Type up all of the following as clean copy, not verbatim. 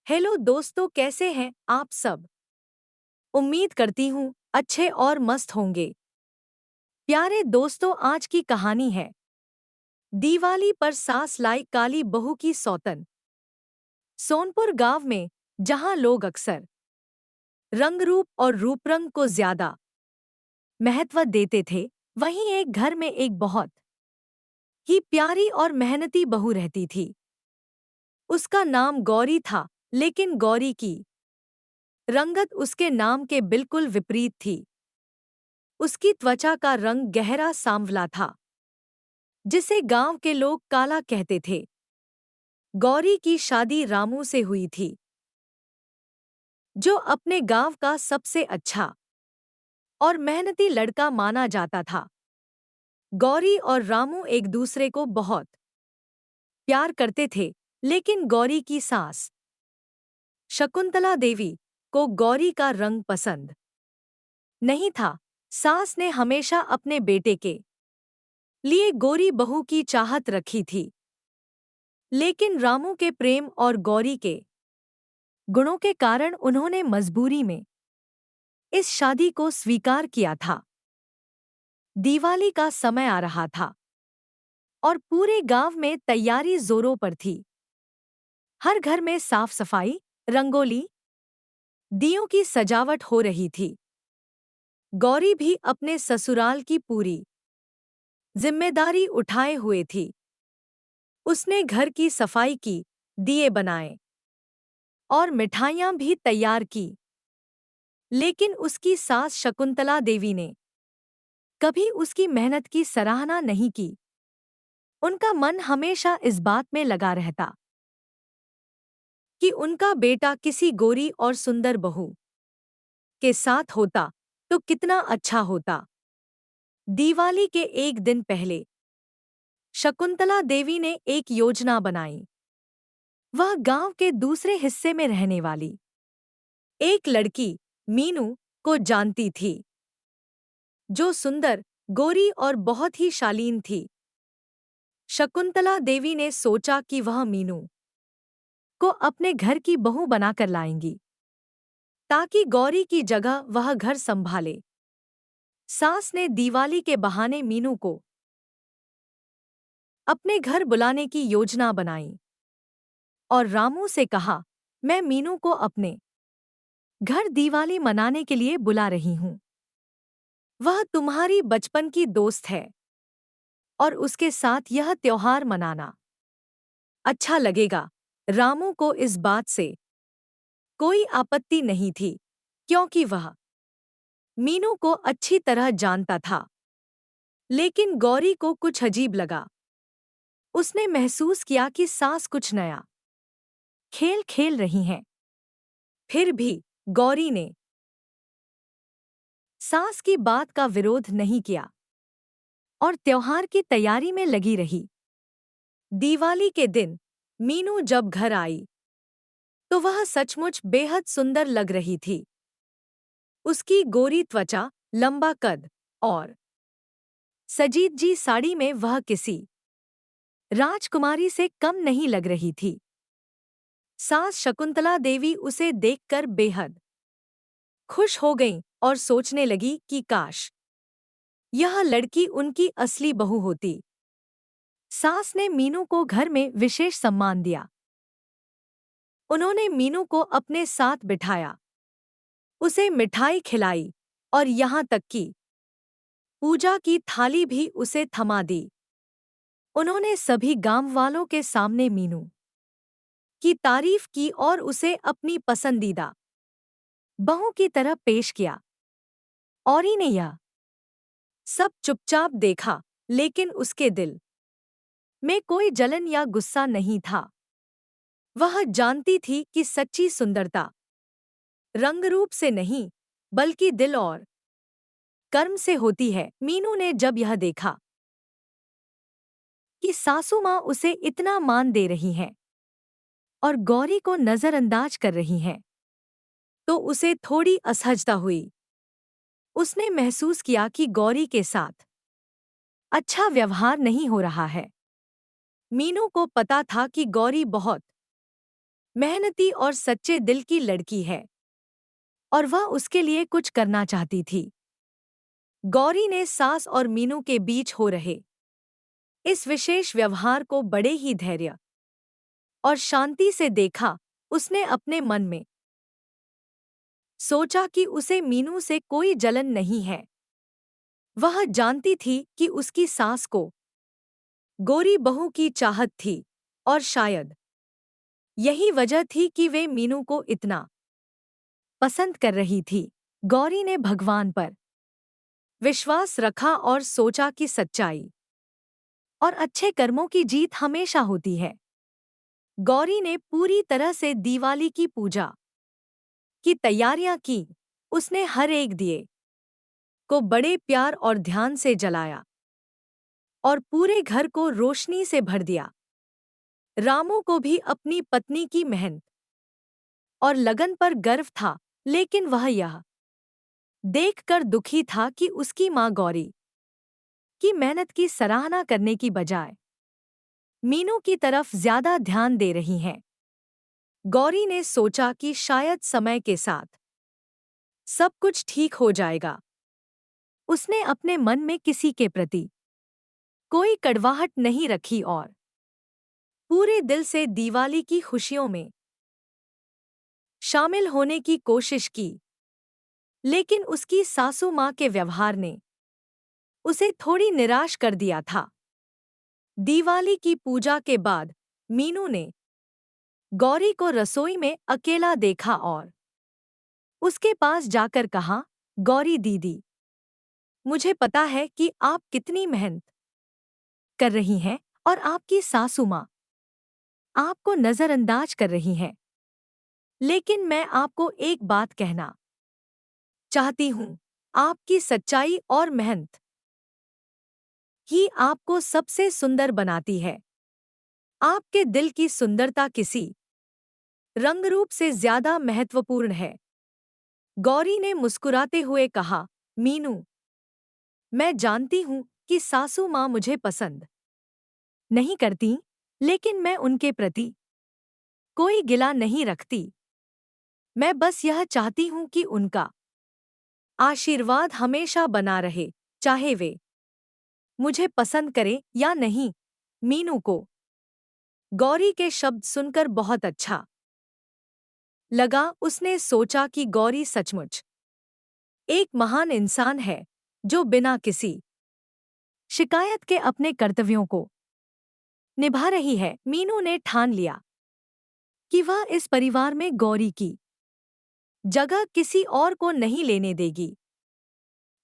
Hello दोस्तों, कैसे हैं आप सब। उम्मीद करती हूँ अच्छे और मस्त होंगे। प्यारे दोस्तों, आज की कहानी है दिवाली पर सास लाई काली बहू की सौतन। सोनपुर गांव में जहां लोग अक्सर रंग रूप और रूप रंग को ज्यादा महत्व देते थे, वहीं एक घर में एक बहुत ही प्यारी और मेहनती बहू रहती थी। उसका नाम गौरी था, लेकिन गौरी की रंगत उसके नाम के बिल्कुल विपरीत थी। उसकी त्वचा का रंग गहरा सांवला था, जिसे गांव के लोग काला कहते थे। गौरी की शादी रामू से हुई थी, जो अपने गांव का सबसे अच्छा और मेहनती लड़का माना जाता था। गौरी और रामू एक दूसरे को बहुत प्यार करते थे, लेकिन गौरी की सास शकुंतला देवी को गौरी का रंग पसंद नहीं था। सास ने हमेशा अपने बेटे के लिए गोरी बहू की चाहत रखी थी, लेकिन रामू के प्रेम और गौरी के गुणों के कारण उन्होंने मजबूरी में इस शादी को स्वीकार किया था। दिवाली का समय आ रहा था और पूरे गांव में तैयारी जोरों पर थी। हर घर में साफ सफाई, रंगोली, दियों की सजावट हो रही थी। गौरी भी अपने ससुराल की पूरी जिम्मेदारी उठाए हुए थी। उसने घर की सफाई की, दिए बनाए और मिठाइयां भी तैयार की। लेकिन उसकी सास शकुंतला देवी ने कभी उसकी मेहनत की सराहना नहीं की। उनका मन हमेशा इस बात में लगा रहता कि उनका बेटा किसी गोरी और सुंदर बहू के साथ होता तो कितना अच्छा होता। दिवाली के एक दिन पहले शकुंतला देवी ने एक योजना बनाई। वह गांव के दूसरे हिस्से में रहने वाली एक लड़की मीनू को जानती थी, जो सुंदर, गोरी और बहुत ही शालीन थी। शकुंतला देवी ने सोचा कि वह मीनू को अपने घर की बहू बनाकर लाएंगी, ताकि गौरी की जगह वह घर संभाले। सास ने दिवाली के बहाने मीनू को अपने घर बुलाने की योजना बनाई और रामू से कहा, मैं मीनू को अपने घर दिवाली मनाने के लिए बुला रही हूं। वह तुम्हारी बचपन की दोस्त है और उसके साथ यह त्योहार मनाना अच्छा लगेगा। रामू को इस बात से कोई आपत्ति नहीं थी, क्योंकि वह मीनू को अच्छी तरह जानता था। लेकिन गौरी को कुछ अजीब लगा। उसने महसूस किया कि सास कुछ नया खेल खेल रही हैं। फिर भी गौरी ने सास की बात का विरोध नहीं किया और त्योहार की तैयारी में लगी रही। दिवाली के दिन मीनू जब घर आई तो वह सचमुच बेहद सुंदर लग रही थी। उसकी गोरी त्वचा, लंबा कद और सजीदजी साड़ी में वह किसी राजकुमारी से कम नहीं लग रही थी। सास शकुंतला देवी उसे देखकर बेहद खुश हो गईं और सोचने लगी कि काश यह लड़की उनकी असली बहू होती। सास ने मीनू को घर में विशेष सम्मान दिया। उन्होंने मीनू को अपने साथ बिठाया, उसे मिठाई खिलाई और यहाँ तक कि पूजा की थाली भी उसे थमा दी। उन्होंने सभी गांव वालों के सामने मीनू की तारीफ की और उसे अपनी पसंदीदा बहू की तरह पेश किया। औरी ने यह सब चुपचाप देखा, लेकिन उसके दिल में कोई जलन या गुस्सा नहीं था। वह जानती थी कि सच्ची सुंदरता रंग रूप से नहीं, बल्कि दिल और कर्म से होती है। मीनू ने जब यह देखा कि सासू माँ उसे इतना मान दे रही हैं और गौरी को नजरअंदाज कर रही हैं, तो उसे थोड़ी असहजता हुई। उसने महसूस किया कि गौरी के साथ अच्छा व्यवहार नहीं हो रहा है। मीनू को पता था कि गौरी बहुत मेहनती और सच्चे दिल की लड़की है और वह उसके लिए कुछ करना चाहती थी। गौरी ने सास और मीनू के बीच हो रहे इस विशेष व्यवहार को बड़े ही धैर्य और शांति से देखा। उसने अपने मन में सोचा कि उसे मीनू से कोई जलन नहीं है। वह जानती थी कि उसकी सास को गोरी बहू की चाहत थी और शायद यही वजह थी कि वे मीनू को इतना पसंद कर रही थी। गौरी ने भगवान पर विश्वास रखा और सोचा कि सच्चाई और अच्छे कर्मों की जीत हमेशा होती है। गौरी ने पूरी तरह से दिवाली की पूजा की तैयारियां की। उसने हर एक दिए को बड़े प्यार और ध्यान से जलाया और पूरे घर को रोशनी से भर दिया। रामू को भी अपनी पत्नी की मेहनत और लगन पर गर्व था, लेकिन वह यह देखकर दुखी था कि उसकी मां गौरी की मेहनत की सराहना करने की बजाय मीनू की तरफ ज्यादा ध्यान दे रही हैं। गौरी ने सोचा कि शायद समय के साथ सब कुछ ठीक हो जाएगा। उसने अपने मन में किसी के प्रति कोई कड़वाहट नहीं रखी और पूरे दिल से दिवाली की खुशियों में शामिल होने की कोशिश की। लेकिन उसकी सासू मां के व्यवहार ने उसे थोड़ी निराश कर दिया था। दिवाली की पूजा के बाद मीनू ने गौरी को रसोई में अकेला देखा और उसके पास जाकर कहा, गौरी दीदी, मुझे पता है कि आप कितनी मेहनत कर रही हैं और आपकी सासू मां आपको नजरअंदाज कर रही हैं। लेकिन मैं आपको एक बात कहना चाहती हूं, आपकी सच्चाई और मेहनत ही आपको सबसे सुंदर बनाती है। आपके दिल की सुंदरता किसी रंगरूप से ज्यादा महत्वपूर्ण है। गौरी ने मुस्कुराते हुए कहा, मीनू, मैं जानती हूं कि सासू मां मुझे पसंद नहीं करती, लेकिन मैं उनके प्रति कोई गिला नहीं रखती। मैं बस यह चाहती हूं कि उनका आशीर्वाद हमेशा बना रहे, चाहे वे मुझे पसंद करें या नहीं। मीनू को गौरी के शब्द सुनकर बहुत अच्छा लगा। उसने सोचा कि गौरी सचमुच एक महान इंसान है जो बिना किसी शिकायत के अपने कर्तव्यों को निभा रही है। मीनू ने ठान लिया कि वह इस परिवार में गौरी की जगह किसी और को नहीं लेने देगी।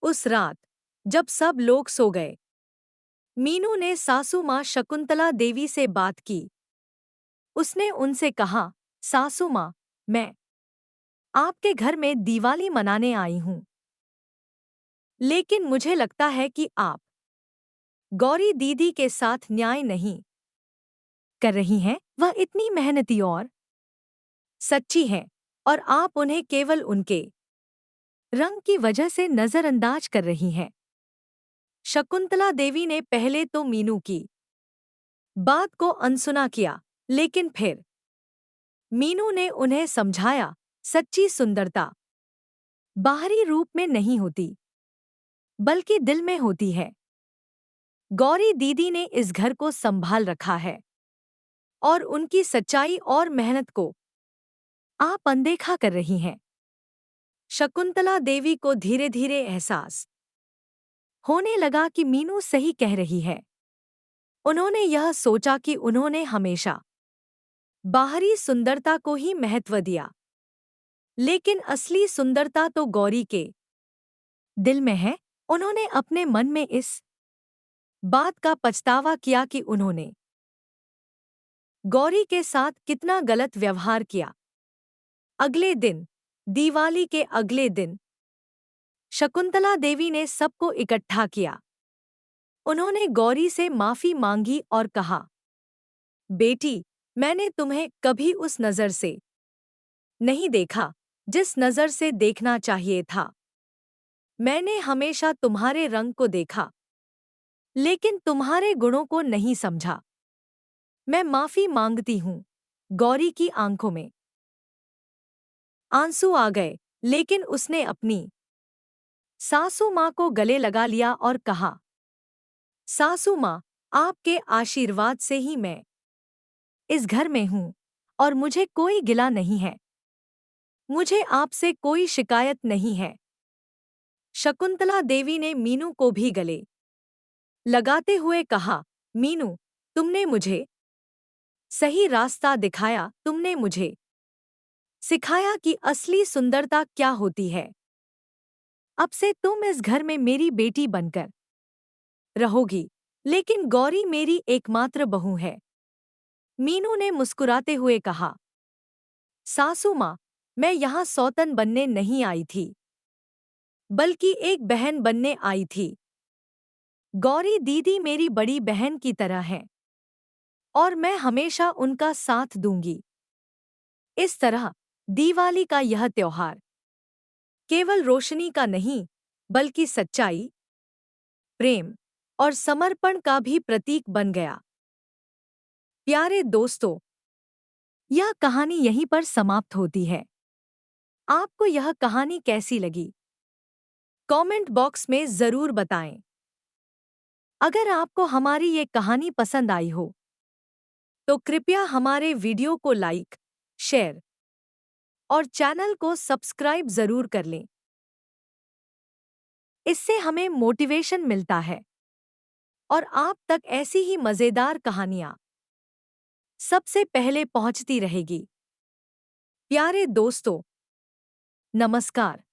उस रात जब सब लोग सो गए, मीनू ने सासू मां शकुंतला देवी से बात की। उसने उनसे कहा, सासू मां, मैं आपके घर में दिवाली मनाने आई हूं, लेकिन मुझे लगता है कि आप गौरी दीदी के साथ न्याय नहीं कर रही हैं। वह इतनी मेहनती और सच्ची हैं और आप उन्हें केवल उनके रंग की वजह से नजरअंदाज कर रही हैं। शकुंतला देवी ने पहले तो मीनू की बात को अनसुना किया, लेकिन फिर मीनू ने उन्हें समझाया, सच्ची सुंदरता बाहरी रूप में नहीं होती, बल्कि दिल में होती है। गौरी दीदी ने इस घर को संभाल रखा है और उनकी सच्चाई और मेहनत को आप अनदेखा कर रही हैं। शकुंतला देवी को धीरे धीरे एहसास होने लगा कि मीनू सही कह रही है। उन्होंने यह सोचा कि उन्होंने हमेशा बाहरी सुंदरता को ही महत्व दिया, लेकिन असली सुंदरता तो गौरी के दिल में है। उन्होंने अपने मन में इस बात का पछतावा किया कि उन्होंने गौरी के साथ कितना गलत व्यवहार किया। अगले दिन, दिवाली के अगले दिन, शकुंतला देवी ने सबको इकट्ठा किया। उन्होंने गौरी से माफी मांगी और कहा, बेटी, मैंने तुम्हें कभी उस नजर से नहीं देखा जिस नजर से देखना चाहिए था। मैंने हमेशा तुम्हारे रंग को देखा, लेकिन तुम्हारे गुणों को नहीं समझा। मैं माफी मांगती हूँ। गौरी की आंखों में आंसू आ गए, लेकिन उसने अपनी सासू माँ को गले लगा लिया और कहा, सासू माँ, आपके आशीर्वाद से ही मैं इस घर में हूँ और मुझे कोई गिला नहीं है। मुझे आपसे कोई शिकायत नहीं है। शकुंतला देवी ने मीनू को भी गले लगाते हुए कहा, मीनू, तुमने मुझे सही रास्ता दिखाया, तुमने मुझे सिखाया कि असली सुंदरता क्या होती है। अब से तुम इस घर में मेरी बेटी बनकर रहोगी, लेकिन गौरी मेरी एकमात्र बहू है। मीनू ने मुस्कुराते हुए कहा, सासू माँ, मैं यहाँ सौतन बनने नहीं आई थी, बल्कि एक बहन बनने आई थी। गौरी दीदी मेरी बड़ी बहन की तरह है और मैं हमेशा उनका साथ दूंगी। इस तरह दिवाली का यह त्योहार केवल रोशनी का नहीं, बल्कि सच्चाई, प्रेम और समर्पण का भी प्रतीक बन गया। प्यारे दोस्तों, यह कहानी यहीं पर समाप्त होती है। आपको यह कहानी कैसी लगी? कमेंट बॉक्स में जरूर बताएं। अगर आपको हमारी ये कहानी पसंद आई हो, तो कृपया हमारे वीडियो को लाइक, शेयर और चैनल को सब्सक्राइब जरूर कर लें। इससे हमें मोटिवेशन मिलता है और आप तक ऐसी ही मजेदार कहानियां सबसे पहले पहुंचती रहेगी। प्यारे दोस्तों, नमस्कार।